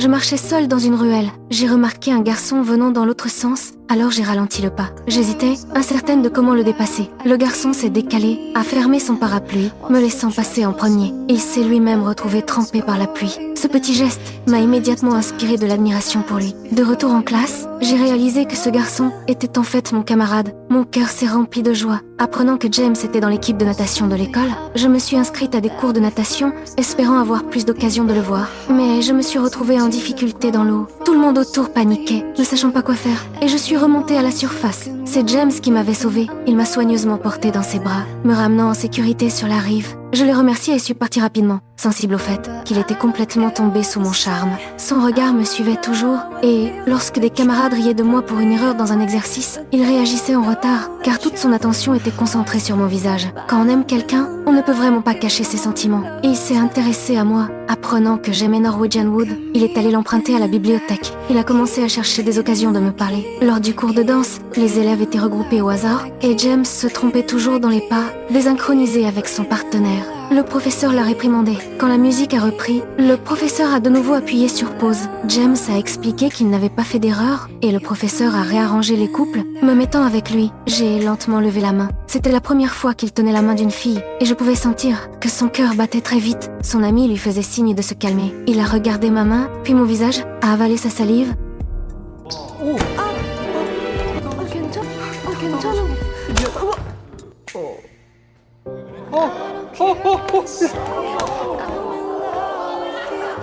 Je marchais seule dans une ruelle. J'ai remarqué un garçon venant dans l'autre sens, alors j'ai ralenti le pas. J'hésitais, incertaine de comment le dépasser. Le garçon s'est décalé, a fermé son parapluie, me laissant passer en premier. Il s'est lui-même retrouvé trempé par la pluie. Ce petit geste m'a immédiatement inspiré de l'admiration pour lui. De retour en classe, j'ai réalisé que ce garçon était en fait mon camarade. Mon cœur s'est rempli de joie. Apprenant que James était dans l'équipe de natation de l'école, je me suis inscrite à des cours de natation, espérant avoir plus d'occasions de le voir. Mais je me suis retrouvée en difficulté dans l'eau. Tout le monde autour paniquait, ne sachant pas quoi faire, et je suis remontée à la surface. C'est James qui m'avait sauvée. Il m'a soigneusement portée dans ses bras, me ramenant en sécurité sur la rive. Je l'ai remercié et suis partie rapidement, sensible au fait qu'il était complètement tombé sous mon charme. Son regard me suivait toujours, et lorsque des camarades riaient de moi pour une erreur dans un exercice, il réagissait en retard, car toute son attention était concentrée sur mon visage. Quand on aime quelqu'un, on ne peut vraiment pas cacher ses sentiments. Et il s'est intéressé à moi. Apprenant que j'aimais Norwegian Wood, il est allé l'emprunter à la bibliothèque. Il a commencé à chercher des occasions de me parler. Lors du cours de danse, les élèves étaient regroupés au hasard, et James se trompait toujours dans les pas, désynchronisé avec son partenaire. Le professeur l'a réprimandé. Quand la musique a repris, le professeur a de nouveau appuyé sur pause. James a expliqué qu'il n'avait pas fait d'erreur et le professeur a réarrangé les couples, me mettant avec lui. J'ai lentement levé la main. C'était la première fois qu'il tenait la main d'une fille et je pouvais sentir que son cœur battait très vite. Son ami lui faisait signe de se calmer. Il a regardé ma main, puis mon visage, a avalé sa salive.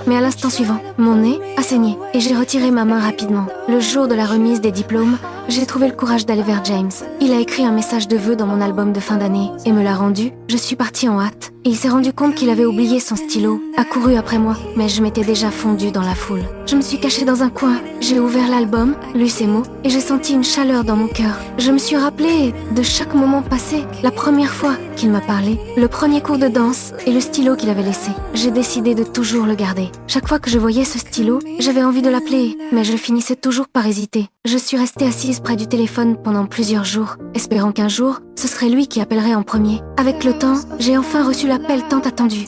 Mais à l'instant suivant, mon nez a saigné et j'ai retiré ma main rapidement. Le jour de la remise des diplômes, j'ai trouvé le courage d'aller vers James. Il a écrit un message de vœux dans mon album de fin d'année et me l'a rendu. Je suis partie en hâte et il s'est rendu compte qu'il avait oublié son stylo, a couru après moi, mais je m'étais déjà fondue dans la foule. Je me suis cachée dans un coin, j'ai ouvert l'album, lu ses mots et j'ai senti une chaleur dans mon cœur. Je me suis rappelée de chaque moment passé, la première fois qu'il m'a parlé, le premier cours de danse et le stylo qu'il avait laissé. J'ai décidé de toujours le garder. Chaque fois que je voyais ce stylo, j'avais envie de l'appeler, mais je finissais toujours par hésiter. Je suis restée assise près du téléphone pendant plusieurs jours, espérant qu'un jour, ce serait lui qui appellerait en premier. Avec le temps, j'ai enfin reçu l'appel tant attendu.